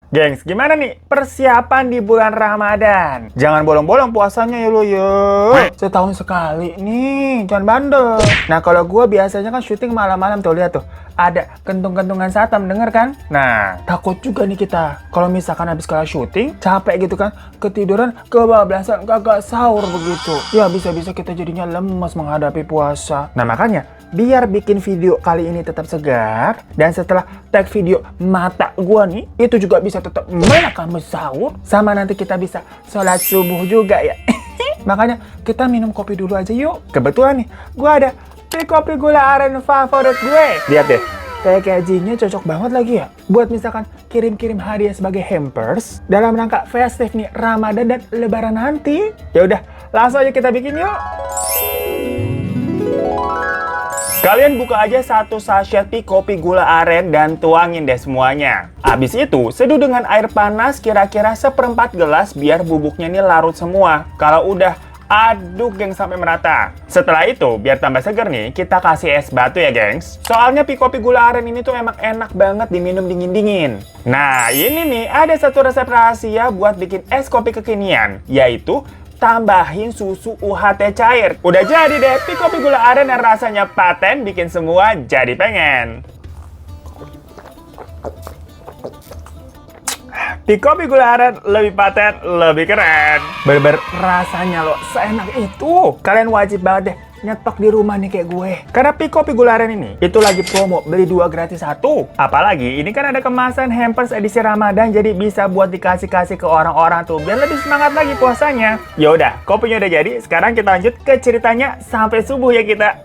Gengs, gimana nih persiapan di bulan Ramadan? Jangan bolong-bolong puasanya ya lo ya. Setahun sekali nih, jangan bandel. Nah kalau gue biasanya kan syuting malam-malam tuh, lihat tuh. Ada kentung-kentungan satam, denger kan? Nah, takut juga nih kita. Kalau misalkan habis kelar syuting, capek gitu kan, ketiduran, kebablasan, kagak sahur begitu. Ya bisa-bisa kita jadinya lemes menghadapi puasa. Nah makanya, biar bikin video kali ini tetap segar, dan setelah tag video mata gua nih, itu juga bisa tetap melek sahur, sama nanti kita bisa sholat subuh juga ya. Makanya kita minum kopi dulu aja yuk. Kebetulan nih, gua ada kopi gula aren favorit gue. Lihat deh, packagingnya cocok banget lagi ya. Buat misalkan kirim-kirim hadiah sebagai hampers dalam rangka festif nih Ramadan dan Lebaran nanti. Ya udah, langsung aja kita bikin yuk. Kalian buka aja satu sachet kopi gula aren dan tuangin deh semuanya. Abis itu, seduh dengan air panas kira-kira seperempat gelas biar bubuknya ini larut semua. Kalau udah, aduk geng sampai merata. Setelah itu, biar tambah seger nih, kita kasih es batu ya gengs. Soalnya kopi gula aren ini tuh emang enak banget diminum dingin-dingin. Nah, ini nih ada satu resep rahasia buat bikin es kopi kekinian, yaitu tambahin susu UHT cair. Udah jadi deh, kopi gula aren yang rasanya paten bikin semua jadi pengen. Kopi gula aren lebih paten, lebih keren. Bener-bener rasanya loh seenak itu. Kalian wajib banget deh nyetok di rumah nih kayak gue. Karena kopi gula aren ini itu lagi promo beli 2 gratis 1. Apalagi ini kan ada kemasan hampers edisi Ramadan, jadi bisa buat dikasih-kasih ke orang-orang tuh biar lebih semangat lagi puasanya. Ya udah, kopinya udah jadi. Sekarang kita lanjut ke ceritanya sampai subuh ya kita.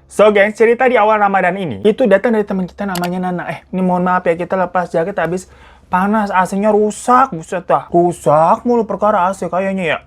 So gengs, cerita di awal Ramadan ini itu datang dari teman kita namanya Nana. Ini mohon maaf ya, kita lepas jaket habis panas, AC-nya rusak. Buset dah, rusak mulu perkara AC kayaknya ya.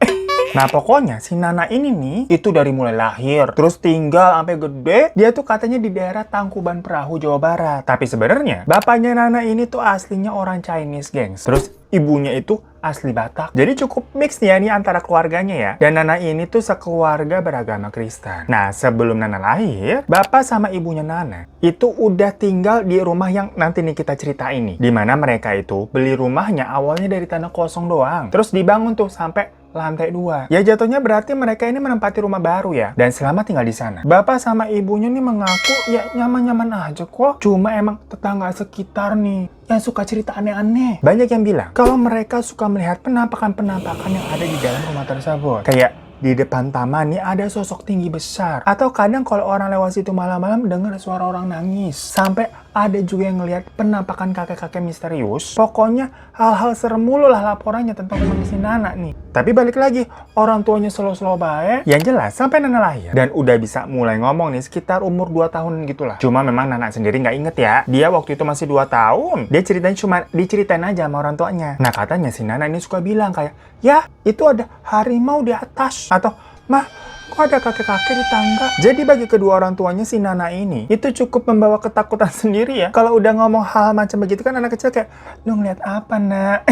Nah pokoknya si Nana ini nih, itu dari mulai lahir, terus tinggal sampai gede, dia tuh katanya di daerah Tangkuban Perahu, Jawa Barat. Tapi sebenarnya bapaknya Nana ini tuh aslinya orang Chinese gengs. Terus ibunya itu asli Batak. Jadi cukup mix nih ya nih antara keluarganya ya. Dan Nana ini tuh sekeluarga beragama Kristen. Nah sebelum Nana lahir, bapak sama ibunya Nana itu udah tinggal di rumah yang nanti nih kita cerita ini. Dimana mereka itu beli rumahnya awalnya dari tanah kosong doang. Terus dibangun tuh sampai lantai 2. Ya jatuhnya berarti mereka ini menempati rumah baru ya. Dan selama tinggal di sana, bapak sama ibunya nih mengaku ya nyaman-nyaman aja kok. Cuma emang tetangga sekitar nih yang suka cerita aneh-aneh. Banyak yang bilang kalau mereka suka melihat penampakan-penampakan yang ada di dalam rumah tersebut. Kayak di depan taman nih ada sosok tinggi besar. Atau kadang kalau orang lewat situ malam-malam dengar suara orang nangis. Sampai ada juga yang ngelihat penampakan kakek-kakek misterius. Pokoknya hal-hal serem mulu lah laporannya tentang rumah si Nana nih. Tapi balik lagi, orang tuanya slow-slow baik. Yang jelas sampai Nana lahir dan udah bisa mulai ngomong nih sekitar umur 2 tahun gitulah. Cuma memang Nana sendiri nggak inget ya. Dia waktu itu masih 2 tahun. Dia ceritanya cuma diceritain aja sama orang tuanya. Nah katanya si Nana ini suka bilang kayak, ya itu ada harimau di atas. Atau, mah kok ada kakek-kakek di tangga? Jadi bagi kedua orang tuanya si Nana ini itu cukup membawa ketakutan sendiri ya. Kalau udah ngomong hal macam begitu kan anak kecil kayak, lu ngeliat apa nak?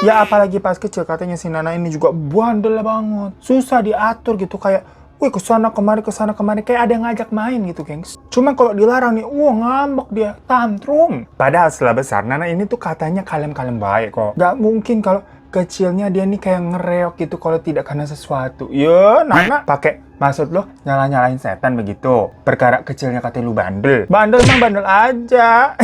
Ya apalagi pas kecil katanya si Nana ini juga bandel banget. Susah diatur gitu kayak, wih kesana kemari kayak ada yang ngajak main gitu gengs. Cuma kalau dilarang nih, wah ngambek dia, tantrum. Padahal setelah besar Nana ini tuh katanya kalem-kalem baik kok. Gak mungkin kalau kecilnya dia nih kayak ngereok gitu kalau tidak karena sesuatu. Ya, Nana pakai maksud lo nyala-nyalain setan begitu. Perkara kecilnya katanya lu bandel. Bandel emang bandel aja.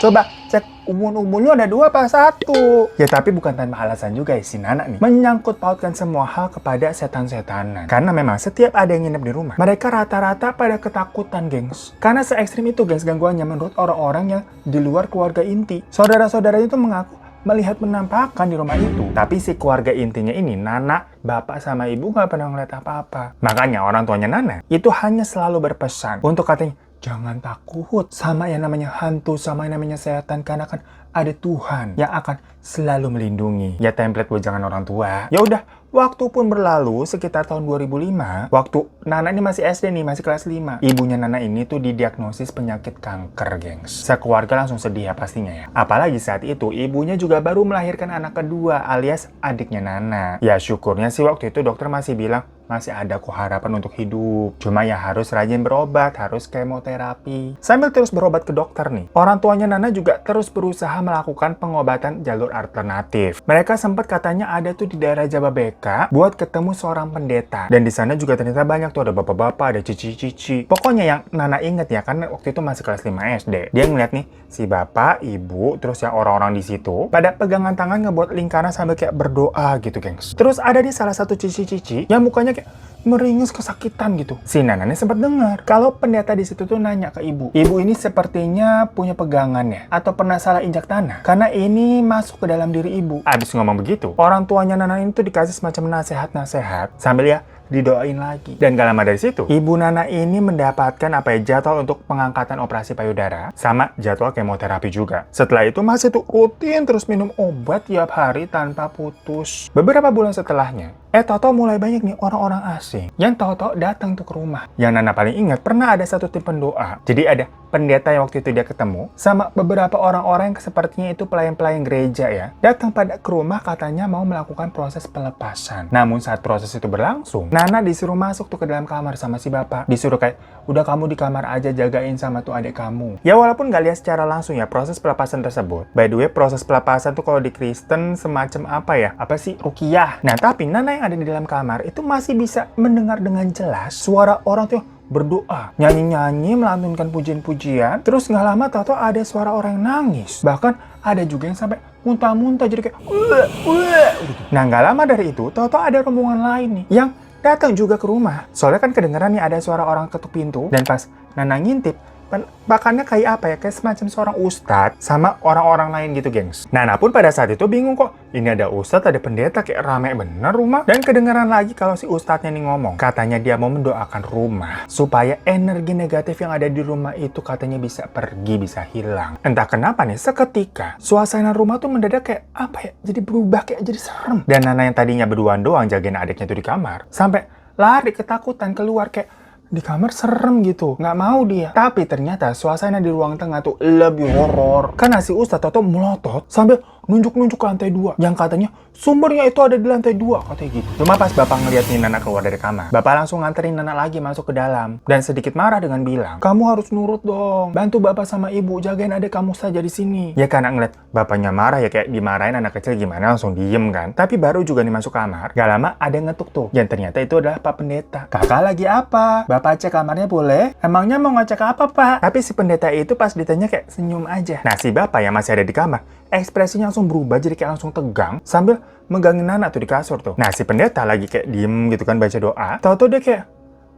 Coba cek umur lu ada 2 apa 1. Ya tapi bukan tanpa alasan juga ya si Nana nih menyangkut pautkan semua hal kepada setan-setanan. Karena memang setiap ada yang nginep di rumah, mereka rata-rata pada ketakutan gengs. Karena se-ekstrim itu gengs gangguannya menurut orang-orang yang di luar keluarga inti. Saudara-saudaranya itu mengaku melihat penampakan di rumah itu. Tapi si keluarga intinya ini, Nana, bapak sama ibu nggak pernah ngeliat apa-apa. Makanya orang tuanya Nana itu hanya selalu berpesan untuk katanya, jangan takut sama yang namanya hantu, sama yang namanya setan, karena kan ada Tuhan yang akan selalu melindungi. Ya template buat jangan orang tua. Ya udah, waktu pun berlalu sekitar tahun 2005, waktu Nana ini masih SD nih, masih kelas 5. Ibunya Nana ini tuh didiagnosis penyakit kanker, gengs. Sekeluarga langsung sedih ya pastinya ya. Apalagi saat itu ibunya juga baru melahirkan anak kedua alias adiknya Nana. Ya syukurnya sih waktu itu dokter masih bilang, masih ada kok harapan untuk hidup. Cuma ya harus rajin berobat, harus kemoterapi. Sambil terus berobat ke dokter nih, orang tuanya Nana juga terus berusaha melakukan pengobatan jalur alternatif. Mereka sempat katanya ada tuh di daerah Jababeka buat ketemu seorang pendeta. Dan di sana juga ternyata banyak tuh, ada bapak-bapak, ada cici-cici. Pokoknya yang Nana inget ya, karena waktu itu masih kelas 5 SD. Dia ngeliat nih, si bapak, ibu, terus yang orang-orang di situ pada pegangan tangan ngebuat lingkaran sambil kayak berdoa gitu, gengs. Terus ada di salah satu cici-cici yang mukanya kayak meringis kesakitan gitu. Si Nana nih sempat dengar kalau pendeta di situ tuh nanya ke ibu. Ibu ini sepertinya punya pegangan ya, atau pernah salah injak tanah, karena ini masuk ke dalam diri ibu. Abis ngomong begitu, orang tuanya Nana ini tuh dikasih semacam nasihat-nasihat sambil ya didoain lagi. Dan gak lama dari situ, ibu Nana ini mendapatkan jadwal untuk pengangkatan operasi payudara sama jadwal kemoterapi juga. Setelah itu masih tuh rutin terus minum obat tiap hari tanpa putus. Beberapa bulan setelahnya, tahu-tahu mulai banyak nih orang-orang asing yang tahu-tahu datang tuh ke rumah. Yang Nana paling ingat, pernah ada satu tim pendoa. Jadi ada pendeta yang waktu itu dia ketemu sama beberapa orang-orang yang sepertinya itu pelayan-pelayan gereja ya, datang pada ke rumah katanya mau melakukan proses pelepasan. Namun saat proses itu berlangsung, Nana disuruh masuk tuh ke dalam kamar sama si bapak. Disuruh kayak, udah kamu di kamar aja jagain sama tuh adik kamu. Ya walaupun gak lihat secara langsung ya proses pelepasan tersebut. By the way, proses pelepasan tuh kalau di Kristen semacam apa ya? Apa sih? Ruqyah. Nah tapi Nana yang ada di dalam kamar itu masih bisa mendengar dengan jelas suara orang tuh berdoa, nyanyi-nyanyi, melantunkan pujian-pujian. Terus nggak lama tahu-tahu ada suara orang yang nangis. Bahkan ada juga yang sampai muntah-muntah jadi kayak gitu. Nah nggak lama dari itu tahu-tahu ada rombongan lain nih yang datang juga ke rumah. Soalnya kan kedengeran nih ada suara orang ketuk pintu. Dan pas Nana ngintip, bahkannya kayak apa ya, kayak semacam seorang ustadz sama orang-orang lain gitu, gengs. Nana pun pada saat itu bingung kok, ini ada ustadz, ada pendeta, kayak rame bener rumah. Dan kedengeran lagi kalau si ustadznya nih ngomong, katanya dia mau mendoakan rumah supaya energi negatif yang ada di rumah itu katanya bisa pergi, bisa hilang. Entah kenapa nih, seketika suasana rumah tuh mendadak kayak apa ya, jadi berubah, kayak jadi serem. Dan Nana yang tadinya berduaan doang jagain adiknya tuh di kamar, sampai lari ketakutan keluar, kayak di kamar serem gitu, nggak mau dia. Tapi ternyata suasana di ruang tengah tuh lebih horor. Karena si Ustadz Toto melotot sambil nunjuk-nunjuk ke lantai 2. Yang katanya sumbernya itu ada di lantai 2, katanya gitu. Cuma pas bapak ngeliat nih Nana keluar dari kamar, bapak langsung nganterin Nana lagi masuk ke dalam. Dan sedikit marah dengan bilang, kamu harus nurut dong, bantu bapak sama ibu, jagain adik kamu saja di sini. Ya karena ngeliat bapaknya marah ya, kayak dimarahin anak kecil gimana, langsung diem kan. Tapi baru juga nih masuk kamar, gak lama ada yang ngetuk tuh. Dan ternyata itu adalah Pak Pendeta. Kakak lagi apa? Bapak cek kamarnya boleh? Emangnya mau ngecek apa, Pak? Tapi si pendeta itu pas ditanya kayak senyum aja. Nah, si bapak yang masih ada di kamar, ekspresinya langsung berubah jadi kayak langsung tegang sambil megangin Nana tuh di kasur tuh. Nah, si pendeta lagi kayak diem gitu kan baca doa. Tahu-tahu dia kayak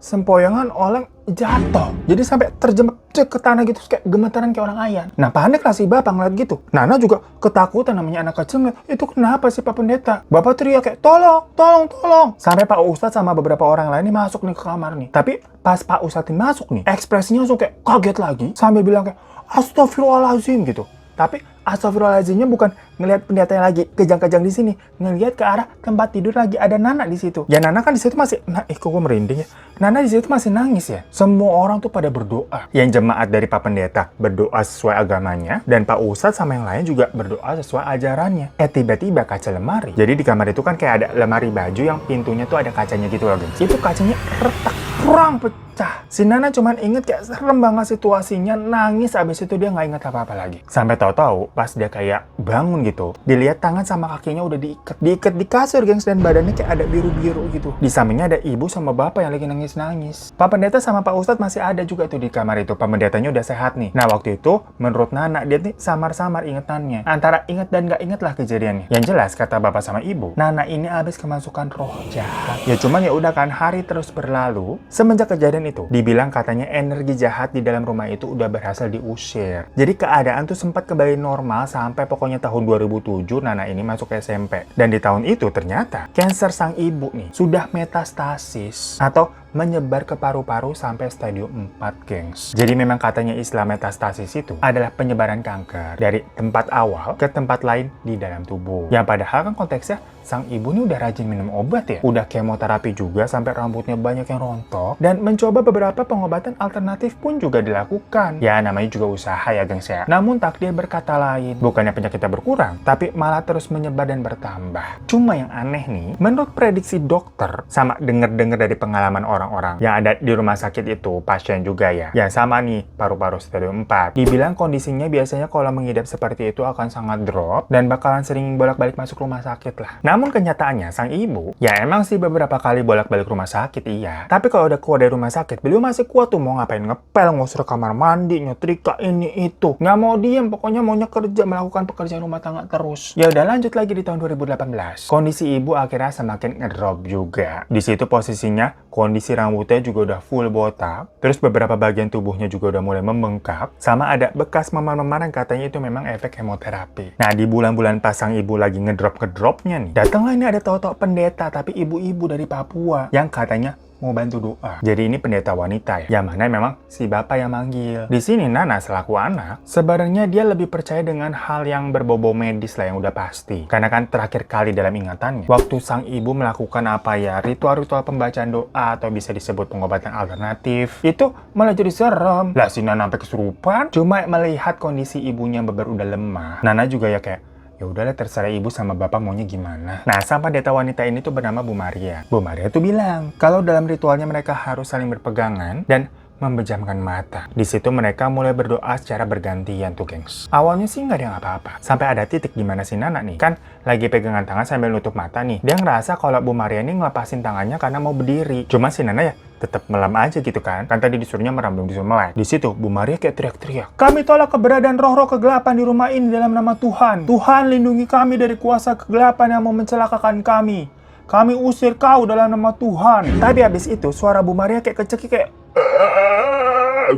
sempoyongan oleng jatuh. Jadi sampai terjebak ke tanah gitu, kayak gemetaran kayak orang ayan. Nah panik lah si bapak ngeliat gitu. Nana juga ketakutan, namanya anak kecil ngeliat, itu kenapa sih Pak Pendeta? Bapak teriak kayak, tolong, tolong, tolong. Sampai Pak Ustadz sama beberapa orang lain nih masuk nih ke kamar nih. Tapi pas Pak Ustadz masuk nih, ekspresinya langsung kayak kaget lagi. Sambil bilang kayak, astagfirullahaladzim gitu. Tapi astagfirullahaladzimnya bukan ngelihat pendeta yang lagi kejang-kejang di sini, ngelihat ke arah tempat tidur lagi ada Nana di situ. Ya Nana kan di situ masih, kok gue merinding ya. Nana di situ masih nangis ya. Semua orang tuh pada berdoa. Yang jemaat dari Pak Pendeta berdoa sesuai agamanya, dan Pak Ustadz sama yang lain juga berdoa sesuai ajarannya. Tiba-tiba kaca lemari. Jadi di kamar itu kan kayak ada lemari baju yang pintunya tuh ada kacanya gitu loh, guys. Itu kacanya retak, kurang pecah. Si Nana cuman inget kayak serem banget situasinya, nangis. Abis itu dia nggak inget apa-apa lagi. Sampai tahu-tahu pas dia kayak bangun gitu, dilihat tangan sama kakinya udah diikat di kasur, gengs, dan badannya kayak ada biru-biru gitu. Di sampingnya ada ibu sama bapak yang lagi nangis-nangis. Pak Pendeta sama Pak Ustadz masih ada juga tuh di kamar itu. Pak Pendetanya udah sehat nih. Nah waktu itu menurut Nana dia nih samar-samar ingetannya, antara inget dan nggak inget lah kejadiannya. Yang jelas kata bapak sama ibu, Nana ini abis kemasukan roh jahat. Ya cuman ya udah kan, hari terus berlalu. Semenjak kejadian itu dibilang katanya energi jahat di dalam rumah itu udah berhasil diusir. Jadi keadaan tuh sempat kembali normal sampai pokoknya tahun 2007 Nana ini masuk ke SMP. Dan di tahun itu ternyata kanker sang ibu nih sudah metastasis atau menyebar ke paru-paru sampai stadium 4, gengs. Jadi memang katanya istilah metastasis itu adalah penyebaran kanker dari tempat awal ke tempat lain di dalam tubuh. Yang padahal kan konteksnya sang ibu ini udah rajin minum obat ya. Udah kemoterapi juga sampai rambutnya banyak yang rontok. Dan mencoba beberapa pengobatan alternatif pun juga dilakukan. Ya namanya juga usaha ya gengs ya. Namun takdir berkata lain. Bukannya penyakitnya berkurang, tapi malah terus menyebar dan bertambah. Cuma yang aneh nih, menurut prediksi dokter, sama denger-denger dari pengalaman orang-orang yang ada di rumah sakit itu, pasien juga ya. Ya sama nih, paru-paru stadium 4. Dibilang kondisinya biasanya kalau mengidap seperti itu akan sangat drop dan bakalan sering bolak-balik masuk rumah sakit lah. Namun kenyataannya sang ibu, ya emang sih beberapa kali bolak-balik rumah sakit iya. Tapi kalau udah keluar dari rumah sakit, beliau masih kuat tuh mau ngapain, ngepel, ngusir kamar mandi, nyetrika ini itu. Nggak mau diem, pokoknya maunya kerja, melakukan pekerjaan rumah tangga terus. Ya udah lanjut lagi di tahun 2018. Kondisi ibu akhirnya semakin ngedrop juga. Di situ posisinya kondisi rambutnya juga udah full botak. Terus beberapa bagian tubuhnya juga udah mulai membengkak. Sama ada bekas memar-memar yang katanya itu memang efek kemoterapi. Nah di bulan-bulan pasang ibu lagi ngedrop-ngedropnya nih, datanglah ini ada tahu-tahu pendeta tapi ibu-ibu dari Papua yang katanya mau bantu doa. Jadi ini pendeta wanita ya, yang mana memang si bapak yang manggil. Di sini Nana selaku anak, sebenarnya dia lebih percaya dengan hal yang berbau medis lah yang udah pasti. Karena kan terakhir kali dalam ingatannya, waktu sang ibu melakukan apa ya, ritual-ritual pembacaan doa atau bisa disebut pengobatan alternatif, itu malah jadi serem. Lah si Nana sampai kesurupan, cuma melihat kondisi ibunya beber udah lemah. Nana juga ya kayak, ya udahlah terserah ibu sama bapak maunya gimana. Nah, sang pendeta wanita ini tuh bernama Bu Maria. Bu Maria tuh bilang, kalau dalam ritualnya mereka harus saling berpegangan dan membejamkan mata. Di situ mereka mulai berdoa secara bergantian tuh, gengs. Awalnya sih nggak ada yang apa-apa. Sampai ada titik di mana si Nana nih, kan lagi pegangan tangan sambil nutup mata nih. Dia ngerasa kalau Bu Maria ini ngelepasin tangannya karena mau berdiri. Cuma si Nana ya tetap melam aja gitu kan. Kan tadi disuruhnya merem, belum disuruh melek. Di situ Bu Maria kayak teriak-teriak, "Kami tolak keberadaan roh-roh kegelapan di rumah ini dalam nama Tuhan. Tuhan lindungi kami dari kuasa kegelapan yang mau mencelakakan kami. Kami usir kau dalam nama Tuhan." Tapi habis itu suara Bu Maria kayak kecekik kayak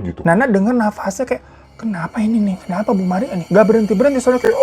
gitu. Nana denger nafasnya kayak, kenapa ini nih? Kenapa Bu Maria nih? Gak berhenti-berhenti soalnya kayak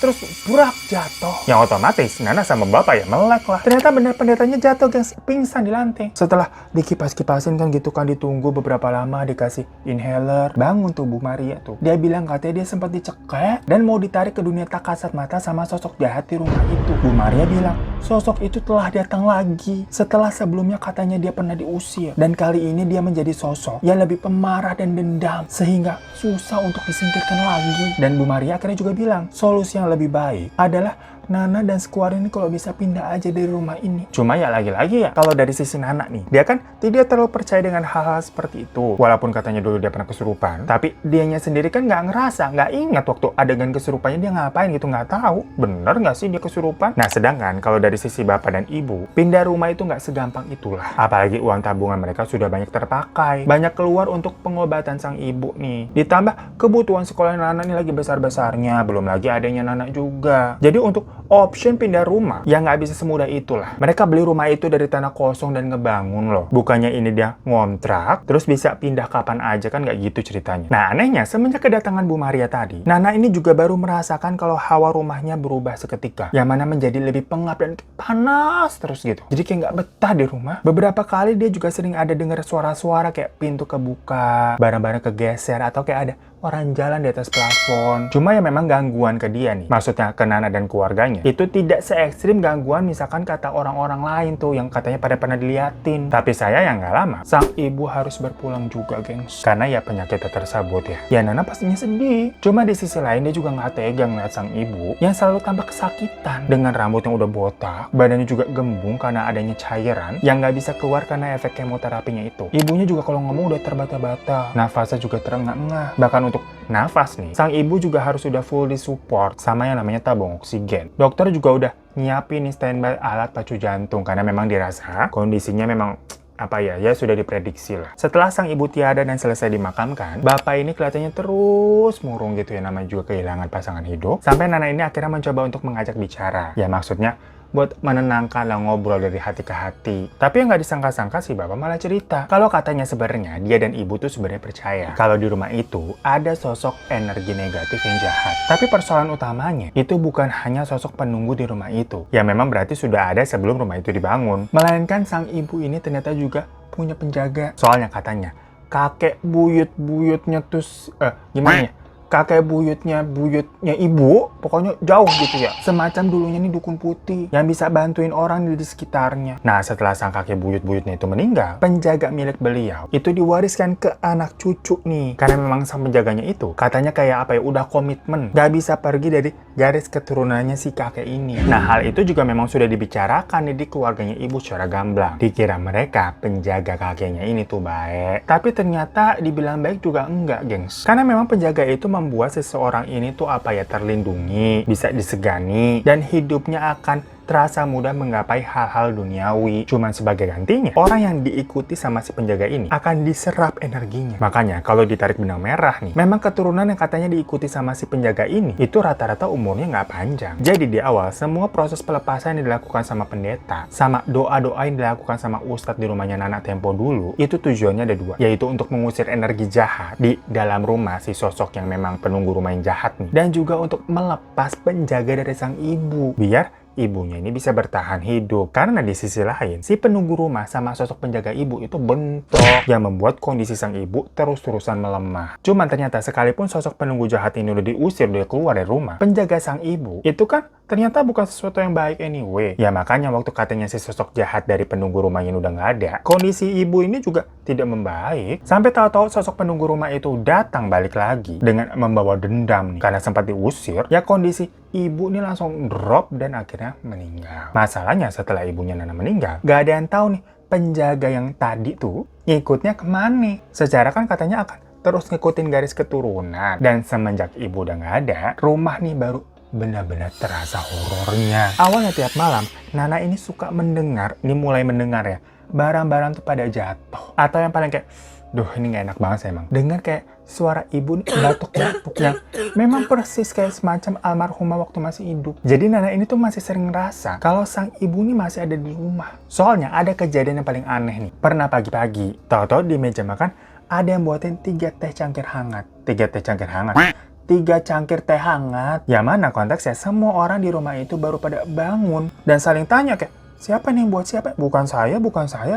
terus burak jatuh. Yang otomatis Nana sama bapak ya melek lah. Ternyata bener pendetanya jatuh, gengs, pingsan di lantai. Setelah dikipas-kipasin kan gitu kan, ditunggu beberapa lama, dikasih inhaler, bangun tuh Bu Maria tuh. Dia bilang katanya dia sempat dicekek dan mau ditarik ke dunia tak kasat mata sama sosok jahat di rumah itu. Bu Maria bilang sosok itu telah datang lagi setelah sebelumnya katanya dia pernah diusir, dan kali ini dia menjadi sosok yang lebih pemarah dan dendam sehingga susah untuk disingkirkan lagi. Dan Bu Maria akhirnya juga bilang solusi yang lebih baik adalah Nana dan sekuar ini kalau bisa pindah aja dari rumah ini. Cuma ya lagi-lagi ya, kalau dari sisi Nana nih, dia kan tidak terlalu percaya dengan hal-hal seperti itu. Walaupun katanya dulu dia pernah kesurupan, tapi dianya sendiri kan nggak ngerasa, nggak ingat waktu adegan kesurupannya dia ngapain gitu, nggak tahu. Bener nggak sih dia kesurupan? Nah sedangkan kalau dari sisi bapak dan ibu, pindah rumah itu nggak segampang itulah. Apalagi uang tabungan mereka sudah banyak terpakai, banyak keluar untuk pengobatan sang ibu nih. Ditambah kebutuhan sekolah Nana ini lagi besar-besarnya, belum lagi adanya Nana juga. Jadi untuk option pindah rumah ya nggak bisa semudah itulah. Mereka beli rumah itu dari tanah kosong dan ngebangun loh. Bukannya ini dia ngontrak terus bisa pindah kapan aja, kan nggak gitu ceritanya. Nah anehnya semenjak kedatangan Bu Maria tadi, Nana ini juga baru merasakan kalau hawa rumahnya berubah seketika, yang mana menjadi lebih pengap dan panas terus gitu. Jadi kayak nggak betah di rumah. Beberapa kali dia juga sering ada dengar suara-suara kayak pintu kebuka, barang-barang kegeser, atau kayak ada orang jalan di atas plafon. Cuma ya memang gangguan ke dia nih, maksudnya ke Nana dan keluarganya, itu tidak se ekstrim gangguan misalkan kata orang-orang lain tuh yang katanya pada pernah diliatin. Tapi saya yang nggak lama, sang ibu harus berpulang juga, gengs, karena ya penyakitnya tersebut ya. Ya Nana pastinya sedih. Cuma di sisi lain dia juga nggak tega ngeliat sang ibu yang selalu tambah kesakitan dengan rambut yang udah botak, badannya juga gembung karena adanya cairan yang nggak bisa keluar karena efek kemoterapinya itu. Ibunya juga kalau ngomong udah terbata-bata, nafasnya juga terengah-engah. Bahkan untuk nafas nih, sang ibu juga harus udah full disupport sama yang namanya tabung oksigen. Dokter juga udah nyiapin nih standby alat pacu jantung karena memang dirasa kondisinya memang ya sudah diprediksi lah. Setelah sang ibu tiada dan selesai dimakamkan, bapak ini kelihatannya terus murung gitu ya, namanya juga kehilangan pasangan hidup. Sampai Nana ini akhirnya mencoba untuk mengajak bicara. Ya maksudnya buat menenangkan lah, ngobrol dari hati ke hati. Tapi yang nggak disangka-sangka si bapak malah cerita kalau katanya sebenarnya dia dan ibu tuh sebenarnya percaya kalau di rumah itu ada sosok energi negatif yang jahat. Tapi persoalan utamanya itu bukan hanya sosok penunggu di rumah itu, yang memang berarti sudah ada sebelum rumah itu dibangun, melainkan sang ibu ini ternyata juga punya penjaga. Soalnya katanya kakek buyut-buyutnya tuh gimana ya? Kakek buyutnya ibu, pokoknya jauh gitu ya. Semacam dulunya nih dukun putih yang bisa bantuin orang di sekitarnya. Nah, setelah sang kakek buyutnya itu meninggal, penjaga milik beliau itu diwariskan ke anak cucu nih. Karena memang sang penjaganya itu katanya kayak apa ya, udah komitmen gak bisa pergi dari garis keturunannya si kakek ini. Nah, hal itu juga memang sudah dibicarakan nih di keluarganya ibu secara gamblang. Dikira mereka penjaga kakeknya ini tuh baik, tapi ternyata dibilang baik juga enggak, gengs. Karena memang penjaga itu membuat seseorang ini tuh apa ya, terlindungi, bisa disegani, dan hidupnya akan terasa mudah menggapai hal-hal duniawi. Cuman sebagai gantinya, orang yang diikuti sama si penjaga ini akan diserap energinya. Makanya kalau ditarik benang merah nih, memang keturunan yang katanya diikuti sama si penjaga ini itu rata-rata umurnya nggak panjang. Jadi di awal, semua proses pelepasan yang dilakukan sama pendeta, sama doa-doa yang dilakukan sama ustadz di rumahnya Nana tempo dulu, itu tujuannya ada dua, yaitu untuk mengusir energi jahat di dalam rumah si sosok yang memang penunggu rumah yang jahat nih, dan juga untuk melepas penjaga dari sang ibu, biar ibunya ini bisa bertahan hidup. Karena di sisi lain, si penunggu rumah sama sosok penjaga ibu itu bentrok, yang membuat kondisi sang ibu terus-terusan melemah. Cuman ternyata sekalipun sosok penunggu jahat ini udah diusir, udah keluar dari rumah, penjaga sang ibu itu kan ternyata bukan sesuatu yang baik anyway. Ya makanya waktu katanya si sosok jahat dari penunggu rumah ini udah nggak ada, kondisi ibu ini juga tidak membaik. Sampai tahu-tahu sosok penunggu rumah itu datang balik lagi dengan membawa dendam nih. Karena sempat diusir, ya kondisi ibu ini langsung drop dan akhirnya meninggal. Masalahnya setelah ibunya Nana meninggal, gak ada yang tahu nih penjaga yang tadi tuh ngikutnya kemana. Secara kan katanya akan terus ngikutin garis keturunan. Dan semenjak ibu udah gak ada, rumah nih baru benar-benar terasa horornya. Awalnya tiap malam, Nana ini suka mendengar, ini mulai mendengar ya, barang-barang tuh pada jatuh. Atau yang paling kayak, duh ini gak enak banget sih emang. Dengar kayak suara ibu batuk-batuk yang memang persis kayak semacam almarhumah waktu masih hidup. Jadi Nana ini tuh masih sering ngerasa kalau sang ibu ini masih ada di rumah. Soalnya ada kejadian yang paling aneh nih. Pernah pagi-pagi, tahu-tahu di meja makan ada yang buatin 3 teh cangkir hangat. 3 teh cangkir hangat. 3 cangkir teh hangat. Yang mana konteksnya semua orang di rumah itu baru pada bangun dan saling tanya kayak, siapa nih yang buat siapa? Bukan saya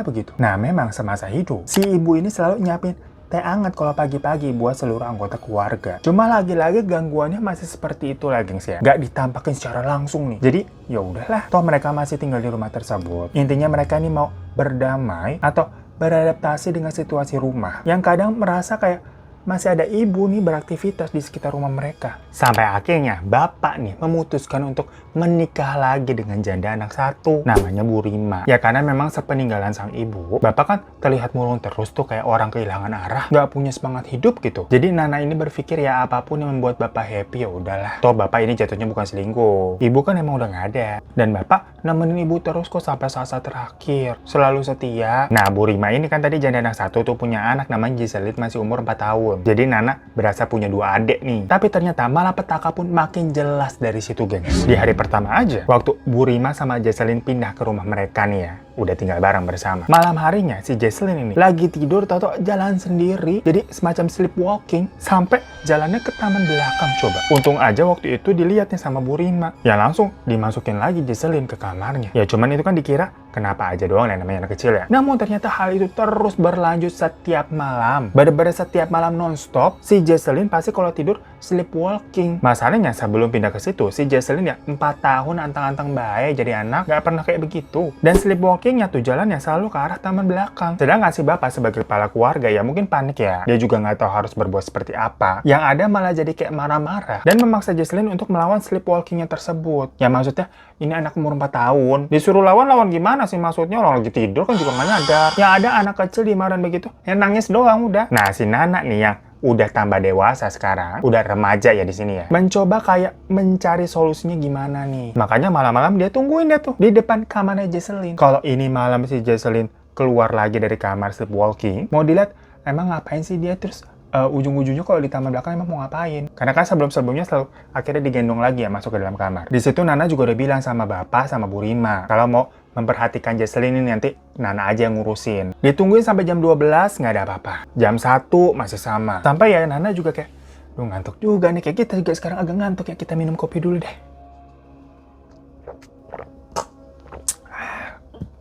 begitu. Nah memang semasa hidup, si ibu ini selalu nyiapin teh hangat kalau pagi-pagi buat seluruh anggota keluarga. Cuma lagi-lagi gangguannya masih seperti itu lah, gengs ya. Gak ditampakin secara langsung nih. Jadi ya udahlah, toh mereka masih tinggal di rumah tersebut. Intinya mereka ini mau berdamai atau beradaptasi dengan situasi rumah yang kadang merasa kayak masih ada ibu nih beraktivitas di sekitar rumah mereka. Sampai akhirnya bapak nih memutuskan untuk menikah lagi dengan janda anak satu, namanya Bu Rima. Ya karena memang sepeninggalan sang ibu, bapak kan terlihat murung terus tuh kayak orang kehilangan arah, gak punya semangat hidup gitu. Jadi Nana ini berpikir ya apapun yang membuat bapak happy ya udahlah. Toh bapak ini jatuhnya bukan selingkuh, ibu kan emang udah gak ada. Dan bapak nemenin ibu terus kok sampai saat-saat terakhir, selalu setia. Nah Bu Rima ini kan tadi janda anak satu tuh punya anak namanya Giselit masih umur 4 tahun. Jadi Nana berasa punya 2 adik nih. Tapi ternyata malah petaka pun makin jelas dari situ, gengs. Di hari pertama aja, waktu Bu Rima sama Jesselyn pindah ke rumah mereka nih ya, udah tinggal bareng bersama. Malam harinya si Jesselyn ini lagi tidur tahu-tahu jalan sendiri, jadi semacam sleepwalking sampai jalannya ke taman belakang coba. Untung aja waktu itu dilihatnya sama Bu Rima. Ya langsung dimasukin lagi Jesselyn ke kamarnya. Ya cuman itu kan dikira kenapa aja doang yang namanya anak kecil ya. Namun ternyata hal itu terus berlanjut setiap malam. Bener-bener setiap malam non-stop, si Jesselyn pasti kalau tidur sleepwalking. Masalahnya sebelum pindah ke situ, si Jesselyn ya 4 tahun antang-antang baik jadi anak, gak pernah kayak begitu. Dan sleepwalkingnya tuh jalannya selalu ke arah taman belakang. Sedangkan si bapak sebagai kepala keluarga ya mungkin panik ya. Dia juga gak tahu harus berbuat seperti apa. Yang ada malah jadi kayak marah-marah dan memaksa Jesselyn untuk melawan sleepwalkingnya tersebut. Ya maksudnya ini anak umur 4 tahun. Disuruh lawan gimana sih maksudnya? Orang lagi tidur kan juga gak nyadar. Yang ada anak kecil dimarahin begitu, yang nangis doang udah. Nah si Nana nih yang udah tambah dewasa sekarang, udah remaja ya di sini ya, mencoba kayak mencari solusinya gimana nih. Makanya malam-malam dia tungguin dia tuh di depan kamarnya Jesselyn. Kalau ini malam si Jesselyn keluar lagi dari kamar sleepwalking, mau dilihat emang ngapain sih dia terus ujung-ujungnya kalau di taman belakang emang mau ngapain. Karena kan sebelum-sebelumnya selalu akhirnya digendong lagi ya masuk ke dalam kamar. Di situ Nana juga udah bilang sama bapak sama Bu Rima kalau mau memperhatikan Jesselyn ini nanti Nana aja yang ngurusin. Ditungguin sampai jam 12 nggak ada apa-apa. Jam 1 masih sama. Sampai ya Nana juga kayak, duh ngantuk juga nih. Kayak kita juga sekarang agak ngantuk ya. Kita minum kopi dulu deh.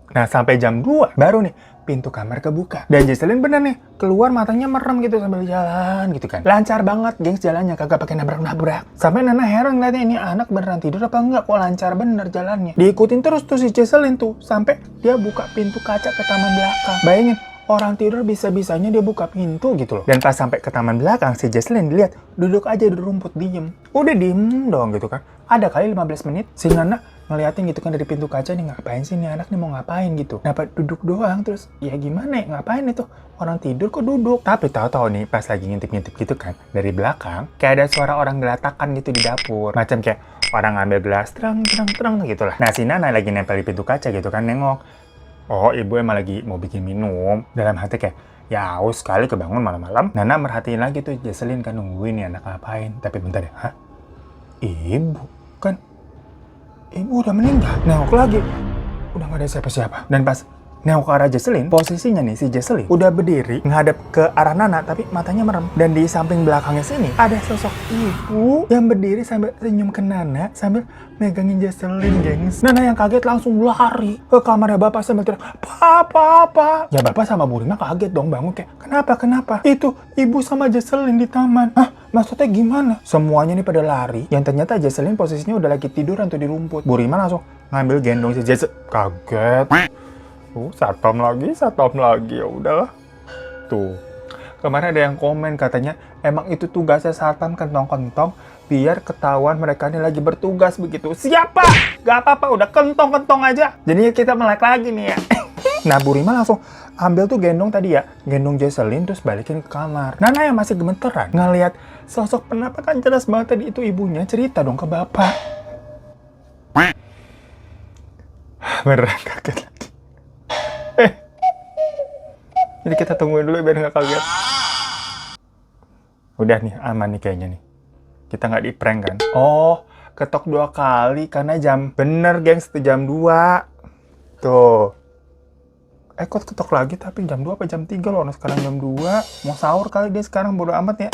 Nah sampai jam 2 baru nih pintu kamar kebuka. Dan Jesselyn bener nih, keluar matanya merem gitu sambil jalan gitu kan. Lancar banget gengs jalannya, kagak pakai nabrak-nabrak. Sampai Nana heran ngeliatnya ini anak beneran tidur apa enggak, kok lancar bener jalannya. Diikutin terus tuh si Jesselyn tuh, sampai dia buka pintu kaca ke taman belakang. Bayangin, orang tidur bisa-bisanya dia buka pintu gitu loh. Dan pas sampai ke taman belakang, si Jesselyn dilihat duduk aja di rumput diem. Udah diem dong gitu kan. Ada kali 15 menit, si Nana ngeliatin gitu kan dari pintu kaca nih, ngapain sih nih anak nih, mau ngapain gitu. Dapat duduk doang, terus ya gimana ya, ngapain itu orang tidur kok duduk. Tapi tahu-tahu nih pas lagi ngintip-ngintip gitu kan dari belakang kayak ada suara orang gelatakan gitu di dapur, macam kayak orang ngambil gelas terang gitu lah. Nah si Nana lagi nempel di pintu kaca gitu kan, nengok, oh ibu emang lagi mau bikin minum. Dalam hati kayak, ya haus sekali kebangun malam-malam. Nana merhatiin lagi tuh Jesselyn kan, nungguin nih anak ngapain. Tapi bentar deh, hah? Ibu? Kan ibu udah meninggal. Nengok lagi, udah gak ada siapa-siapa. Dan pas nengok ke arah Jesselyn, posisinya nih si Jesselyn udah berdiri ngadep ke arah Nana tapi matanya merem. Dan di samping belakangnya sini ada sosok ibu yang berdiri sambil senyum ke Nana sambil megangin Jesselyn, gengs. Nana yang kaget langsung lari ke kamarnya bapak sambil teriak, Papa. Ya bapak sama Bu Rima kaget dong, bangun kayak, kenapa? Itu ibu sama Jesselyn di taman. Hah? Maksudnya gimana? Semuanya nih pada lari, yang ternyata Jesselyn posisinya udah lagi tiduran tuh di rumput. Bu Rima langsung ngambil gendong si Jesselyn. Kaget. Satpam lagi, ya udahlah. Tuh, kemarin ada yang komen katanya emang itu tugasnya satpam kentong-kentong biar ketahuan mereka ini lagi bertugas begitu. Siapa? Gak apa-apa, udah kentong-kentong aja. Jadinya kita melek lagi nih ya. Nah, Bu Rima langsung ambil tuh gendong tadi ya, gendong Jesselyn terus balikin ke kamar. Nana yang masih gemeteran ngelihat sosok penampakan jelas banget tadi itu ibunya, cerita dong ke bapak. Beneran kaget lagi. Jadi kita tungguin dulu biar nggak kaget. Udah nih, aman nih kayaknya nih. Kita nggak di-prank kan? Oh, ketok 2 kali karena jam. Bener gengs, itu jam 2. Tuh. Kok ketok lagi tapi jam 2 apa jam 3 loh? Sekarang jam 2. Mau sahur kali dia sekarang, bodo amat ya.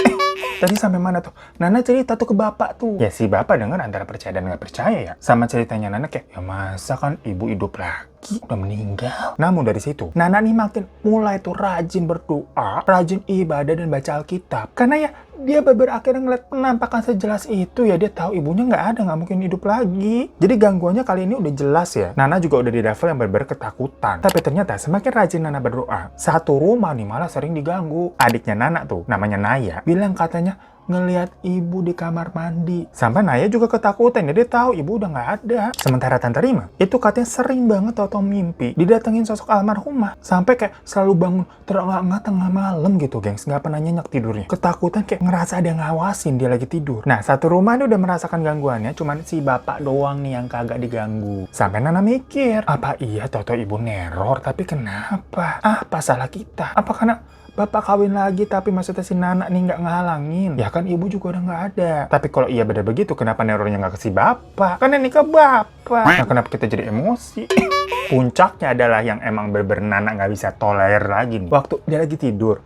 Tadi sampai mana tuh? Nana cerita tuh ke bapak tuh. Ya si bapak denger antara percaya dan nggak percaya ya. Sama ceritanya Nana kayak, ya masa kan ibu hidup lagi, udah meninggal. Namun dari situ, Nana nih makin mulai tuh rajin berdoa, rajin ibadah dan baca Alkitab. Karena ya dia akhirnya ngeliat penampakan sejelas itu ya, dia tahu ibunya nggak ada, nggak mungkin hidup lagi. Jadi gangguannya kali ini udah jelas ya. Nana juga udah di level yang bener-bener ketakutan. Tapi ternyata semakin rajin Nana berdoa, satu rumah nih malah sering diganggu. Adiknya Nana tuh, namanya Naya, bilang katanya ngelihat ibu di kamar mandi. Sampai Naya juga ketakutan, dia tahu ibu udah nggak ada. Sementara Tante Rima, itu katanya sering banget tau mimpi didatengin sosok almarhumah. Sampai kayak selalu bangun terengah-engah tengah malam gitu, gengs. Nggak pernah nyenyak tidurnya. Ketakutan kayak ngerasa ada yang ngawasin dia lagi tidur. Nah, satu rumah ini udah merasakan gangguannya, cuman si bapak doang nih yang kagak diganggu. Sampai Nana mikir, apa iya tau-tau ibu neror, tapi kenapa? Apa salah kita? Apa karena bapak kawin lagi tapi maksudnya si Nana nih nggak ngehalangin? Ya kan ibu juga udah nggak ada. Tapi kalau iya bener begitu, kenapa nerornya nggak ke si bapak? Kan ini ke bapak. Nah kenapa kita jadi emosi? Puncaknya adalah yang emang bener-bener Nana nggak bisa tolerir lagi nih. Waktu dia lagi tidur.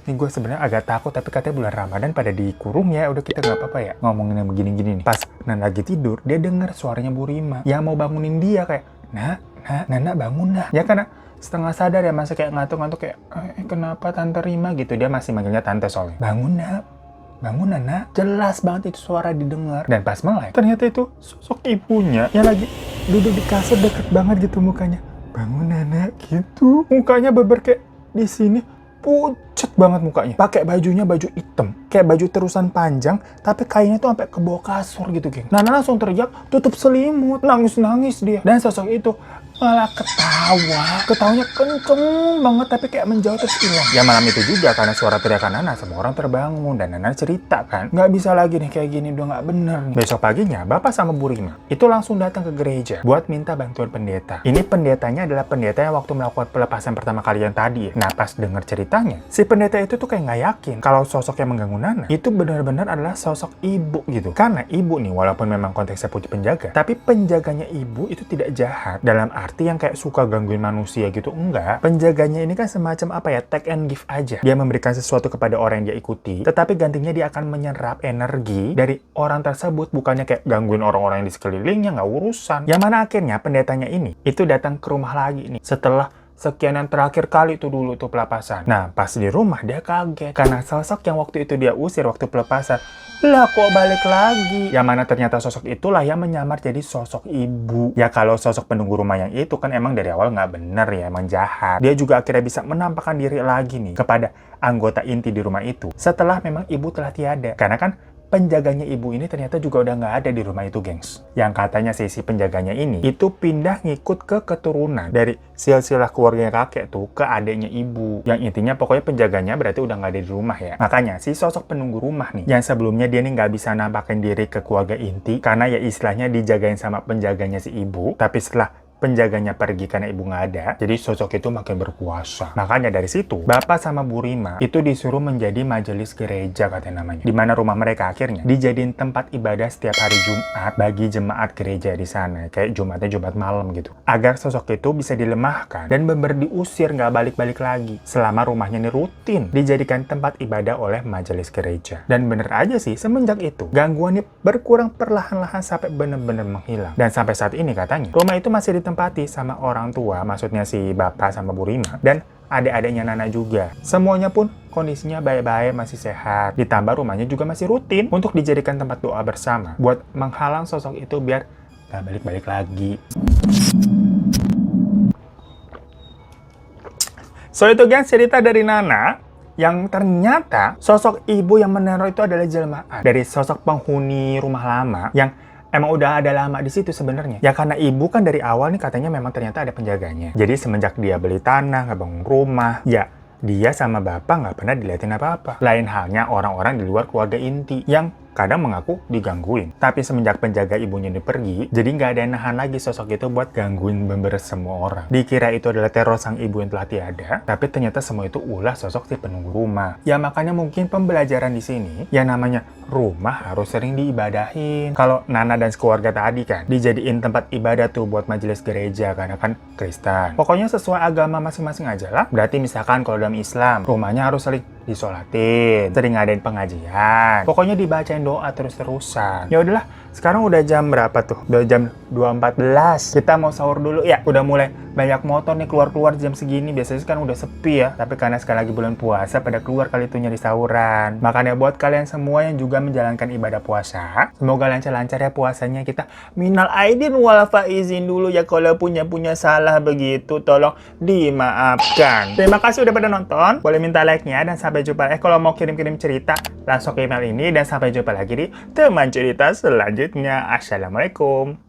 Nih gue sebenarnya agak takut, tapi katanya bulan Ramadan pada dikurung ya. Udah kita nggak apa-apa ya ngomongin yang begini-gini nih. Pas Nana lagi tidur, dia denger suaranya Bu Rima yang mau bangunin dia kayak, Nana bangun nah. Ya karena setengah sadar ya, masih kayak ngantuk-ngantuk kayak, kenapa Tante Rima gitu. Dia masih manggilnya Tante soalnya. Bangun Nana. Jelas banget itu suara didengar. Dan pas melek, ternyata itu sosok ibunya yang lagi duduk di kasur deket banget gitu mukanya. Bangun Nana gitu. Mukanya beber kayak di sini pucet banget mukanya. Pakai bajunya baju hitam, kayak baju terusan panjang, tapi kainnya tuh sampai ke bawah kasur gitu, geng. Nana langsung teriak, tutup selimut, nangis dia. Dan sosok itu Malah ketawanya kenceng banget tapi kayak menjauh terus hilang. Ya malam itu juga karena suara teriakan Nana, semua orang terbangun dan Nana cerita kan, nggak bisa lagi nih kayak gini, udah nggak bener nih. Besok paginya Bapak sama Bu Rima itu langsung datang ke gereja buat minta bantuan pendeta. Ini pendetanya adalah pendeta yang waktu melakukan pelepasan pertama kali yang tadi ya. Nah pas denger ceritanya, si pendeta itu tuh kayak nggak yakin kalau sosok yang mengganggu Nana itu benar-benar adalah sosok ibu gitu. Karena ibu nih walaupun memang konteksnya putih penjaga, tapi penjaganya ibu itu tidak jahat dalam arti yang kayak suka gangguin manusia gitu, enggak. Penjaganya ini kan semacam apa ya, take and give aja. Dia memberikan sesuatu kepada orang yang dia ikuti, tetapi gantinya dia akan menyerap energi dari orang tersebut, bukannya kayak gangguin orang-orang yang di sekelilingnya, nggak urusan. Yang mana akhirnya pendetanya ini itu datang ke rumah lagi nih setelah sekianan terakhir kali itu dulu tuh pelepasan. Nah pas di rumah dia kaget karena sosok yang waktu itu dia usir waktu pelepasan, lah kok balik lagi? Yang mana ternyata sosok itulah yang menyamar jadi sosok ibu. Ya kalau sosok penunggu rumah yang itu kan emang dari awal nggak bener ya, emang jahat. Dia juga akhirnya bisa menampakkan diri lagi nih kepada anggota inti di rumah itu setelah memang ibu telah tiada. Karena kan penjaganya ibu ini ternyata juga udah nggak ada di rumah itu, gengs. Yang katanya si penjaganya ini itu pindah ngikut ke keturunan dari silsilah keluarganya kakek tuh ke adiknya ibu. Yang intinya pokoknya penjaganya berarti udah nggak ada di rumah ya. Makanya si sosok penunggu rumah nih, yang sebelumnya dia nih nggak bisa nampakin diri ke keluarga inti karena ya istilahnya dijagain sama penjaganya si ibu. Tapi setelah penjaganya pergi karena ibu nggak ada, jadi sosok itu makin berkuasa. Makanya dari situ, Bapak sama Bu Rima itu disuruh menjadi majelis gereja katanya namanya. Dimana rumah mereka akhirnya dijadiin tempat ibadah setiap hari Jumat bagi jemaat gereja di sana. Kayak Jumatnya Jumat malam gitu. Agar sosok itu bisa dilemahkan dan bener diusir nggak balik-balik lagi. Selama rumahnya ini rutin dijadikan tempat ibadah oleh majelis gereja. Dan bener aja sih, semenjak itu gangguan ini berkurang perlahan-lahan sampai bener-bener menghilang. Dan sampai saat ini katanya, rumah itu masih ditempati sama orang tua, maksudnya si Bapak sama Bu Rima, dan adik-adiknya Nana juga. Semuanya pun kondisinya baik-baik, masih sehat. Ditambah rumahnya juga masih rutin untuk dijadikan tempat doa bersama, buat menghalang sosok itu biar gak balik-balik lagi. So itu guys cerita dari Nana, yang ternyata sosok ibu yang meneror itu adalah jelmaan dari sosok penghuni rumah lama yang emang udah ada lama di situ sebenarnya. Ya karena ibu kan dari awal nih katanya memang ternyata ada penjaganya. Jadi semenjak dia beli tanah, ngebangun rumah, ya dia sama bapak nggak pernah dilihatin apa-apa. Lain halnya orang-orang di luar keluarga inti yang kadang mengaku digangguin. Tapi semenjak penjaga ibunya ini pergi, jadi nggak ada yang nahan lagi sosok itu buat gangguin bener semua orang. Dikira itu adalah teror sang ibu yang telah tiada, tapi ternyata semua itu ulah sosok si penunggu rumah. Ya makanya mungkin pembelajaran di sini, yang namanya rumah harus sering diibadahin. Kalau Nana dan keluarga tadi kan, dijadiin tempat ibadah tuh buat majelis gereja, karena kan Kristen. Pokoknya sesuai agama masing-masing aja lah. Berarti misalkan kalau dalam Islam, rumahnya harus sering disolatin, sering ngadain pengajian. Pokoknya dibacain doa terus-terusan. Ya udahlah, sekarang udah jam berapa tuh? Udah jam 2.14. Kita mau sahur dulu ya. Udah mulai banyak motor nih keluar-keluar jam segini. Biasanya kan udah sepi ya. Tapi karena sekali lagi bulan puasa, pada keluar kali itu nyari sahuran. Makanya buat kalian semua yang juga menjalankan ibadah puasa, semoga lancar-lancar ya puasanya. Kita minal aidin wal faizin dulu ya, kalau punya salah begitu tolong dimaafkan. Terima kasih udah pada nonton. Boleh minta like-nya dan sampai jumpa. Kalau mau kirim-kirim cerita langsung ke email ini, dan sampai jumpa lagi di teman cerita selanjutnya. Assalamualaikum.